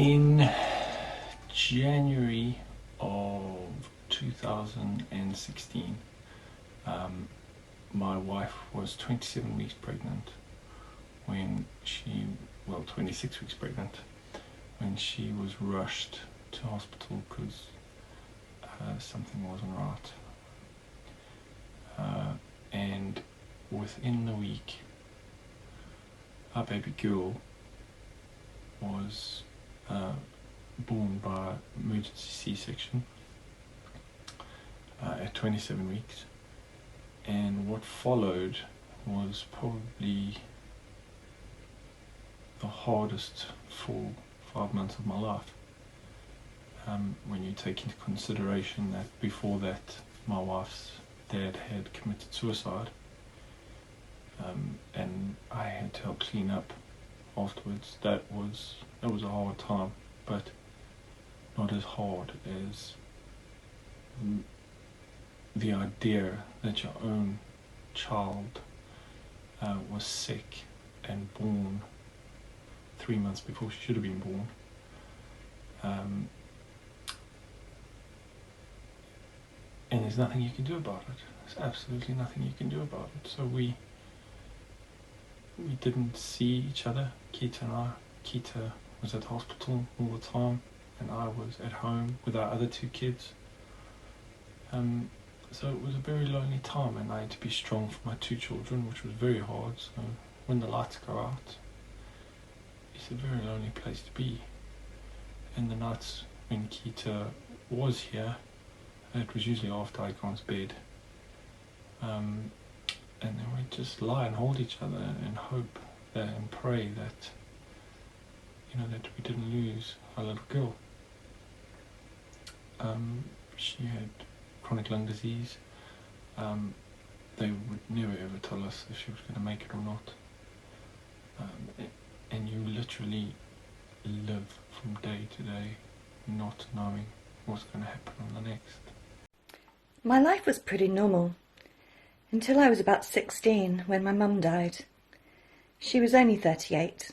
In January of 2016, my wife was 27 weeks pregnant when she, 26 weeks pregnant, when she was rushed to hospital because something wasn't right. And within the week, our baby girl was born by emergency C-section at 27 weeks, and what followed was probably the hardest 5 months of my life. When you take into consideration that before that my wife's dad had committed suicide, and I had to help clean up afterwards. That was a hard time, but not as hard as the idea that your own child was sick and born 3 months before she should have been born. And there's nothing you can do about it. There's absolutely nothing you can do about it. So we didn't see each other, Keita and I. Keita was at the hospital all the time, and I was at home with our other two kids. So it was a very lonely time, and I had to be strong for my two children, which was very hard. So when the lights go out, it's a very lonely place to be. And the nights when Keita was here, it was usually after I'd gone to bed. And then we'd just lie and hold each other and hope that, and pray that, that we didn't lose our little girl. She had chronic lung disease. They would never ever tell us if she was going to make it or not. And you literally live from day to day not knowing what's going to happen on the next. My life was pretty normal until I was about 16 when my mum died. She was only 38.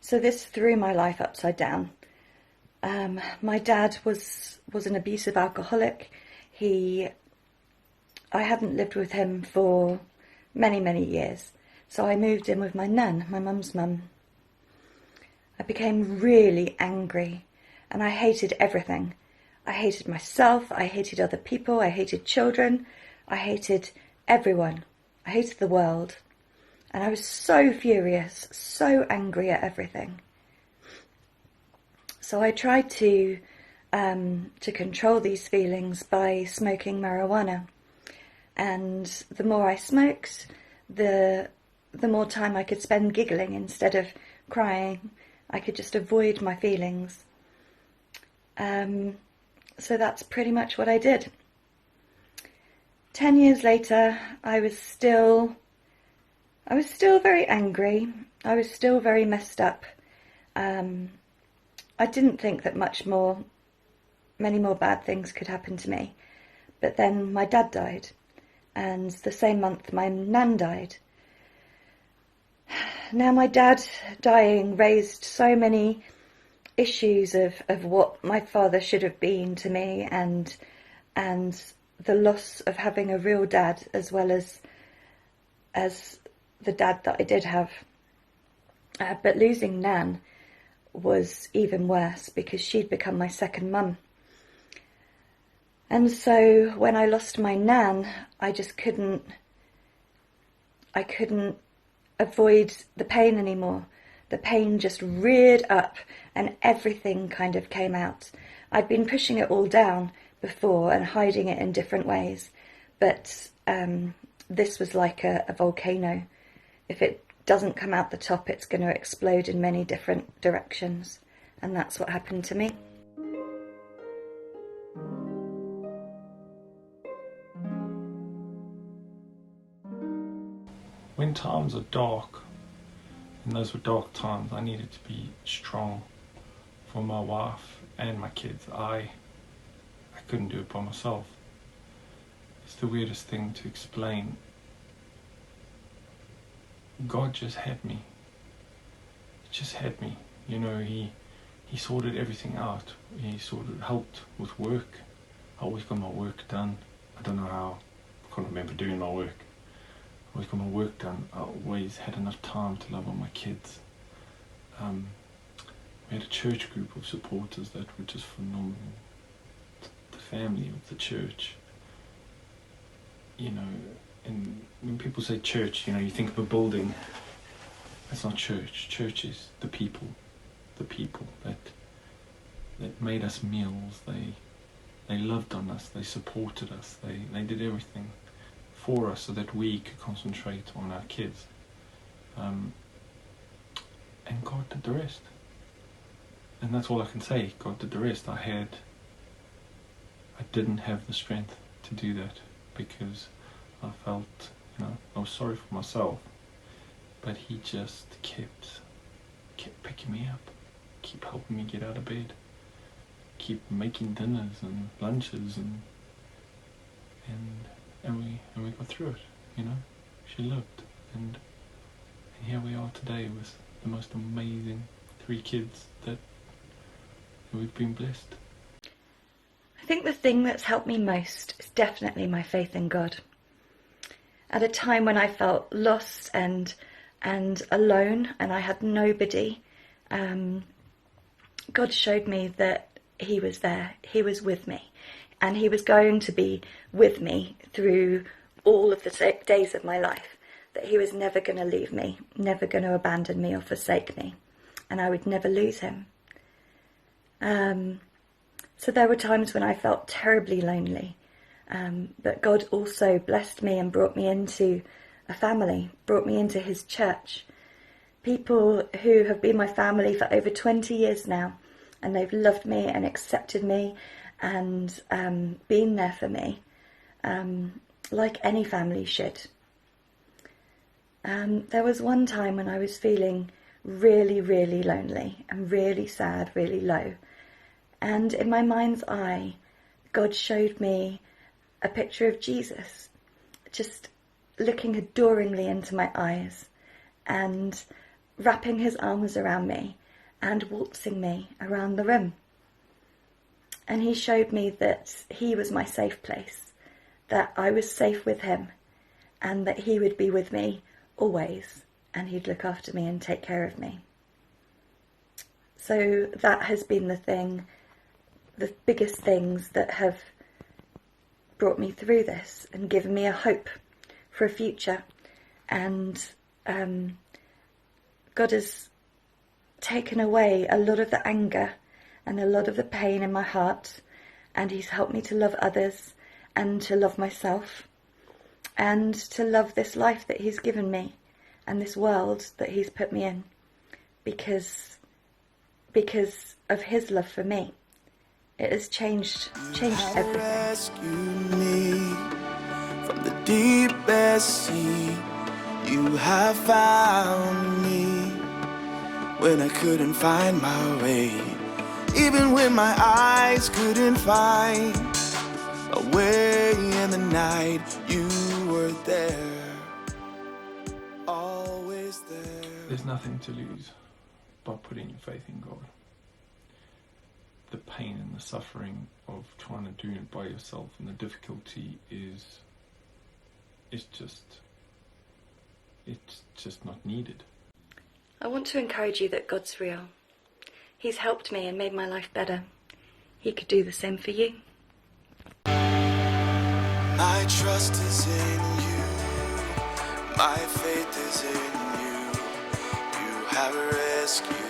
So this threw my life upside down. My dad was an abusive alcoholic. I hadn't lived with him for many, many years. So I moved in with my nan, my mum's mum. I became really angry and I hated everything. I hated myself, I hated other people, I hated children, I hated everyone. I hated the world. And I was so furious, so angry at everything. So I tried to control these feelings by smoking marijuana. And the more I smoked, the more time I could spend giggling instead of crying. I could just avoid my feelings. So that's pretty much what I did. 10 years later, I was still very angry. I was still very messed up. I didn't think that many more bad things could happen to me. But then my dad died, and the same month my nan died. Now my dad dying raised so many issues of what my father should have been to me, and the loss of having a real dad as well as the dad that I did have. But losing Nan was even worse because she'd become my second mum. And so when I lost my Nan, I couldn't avoid the pain anymore. The pain just reared up and everything kind of came out. I'd been pushing it all down before and hiding it in different ways, but this was like a volcano. If it doesn't come out the top, it's going to explode in many different directions, and that's what happened to me. When times are dark, and those were dark times, I needed to be strong for my wife and my kids. I couldn't do it by myself. It's the weirdest thing to explain. God just had me. He just had me. He he sorted everything out. He sort of helped with work. I always got my work done. I don't know how. I can't remember doing my work. I always got my work done. I always had enough time to love on my kids. We had a church group of supporters that were just phenomenal. The family of the church. You know, and when people say church, you know, you think of a building. That's not church. Church is the people. The people that made us meals. They loved on us. They supported us. They did everything for us so that we could concentrate on our kids. And God did the rest. And that's all I can say. God did the rest. I didn't have the strength to do that because I felt, you know, I was sorry for myself. But He just kept picking me up, keep helping me get out of bed, keep making dinners and lunches, and we got through it. You know, she lived, and here we are today with the most amazing 3 kids that we've been blessed. I think the thing that's helped me most is definitely my faith in God. At a time when I felt lost and alone and I had nobody, God showed me that He was there, He was with me, and He was going to be with me through all of the days of my life, that He was never going to leave me, never going to abandon me or forsake me, and I would never lose Him. So there were times when I felt terribly lonely, but God also blessed me and brought me into a family, brought me into His church. People who have been my family for over 20 years now, and they've loved me and accepted me and been there for me, like any family should. There was one time when I was feeling really, really lonely and really sad, really low. And in my mind's eye, God showed me a picture of Jesus, just looking adoringly into my eyes and wrapping His arms around me and waltzing me around the room. And He showed me that He was my safe place, that I was safe with Him, and that He would be with me always, and He'd look after me and take care of me. So that has been the biggest things that have brought me through this and given me a hope for a future. And God has taken away a lot of the anger and a lot of the pain in my heart, and He's helped me to love others and to love myself and to love this life that He's given me and this world that He's put me in because of His love for me. It has changed everything. Rescued me from the deepest sea. You have found me when I couldn't find my way. Even when my eyes couldn't find a way in the night, you were there, always there. There's nothing to lose by putting your faith in God. The pain and the suffering of trying to do it by yourself and the difficulty is just not needed. I want to encourage you that God's real. He's helped me and made my life better. He could do the same for you. My trust is in you, my faith is in you. You have rescued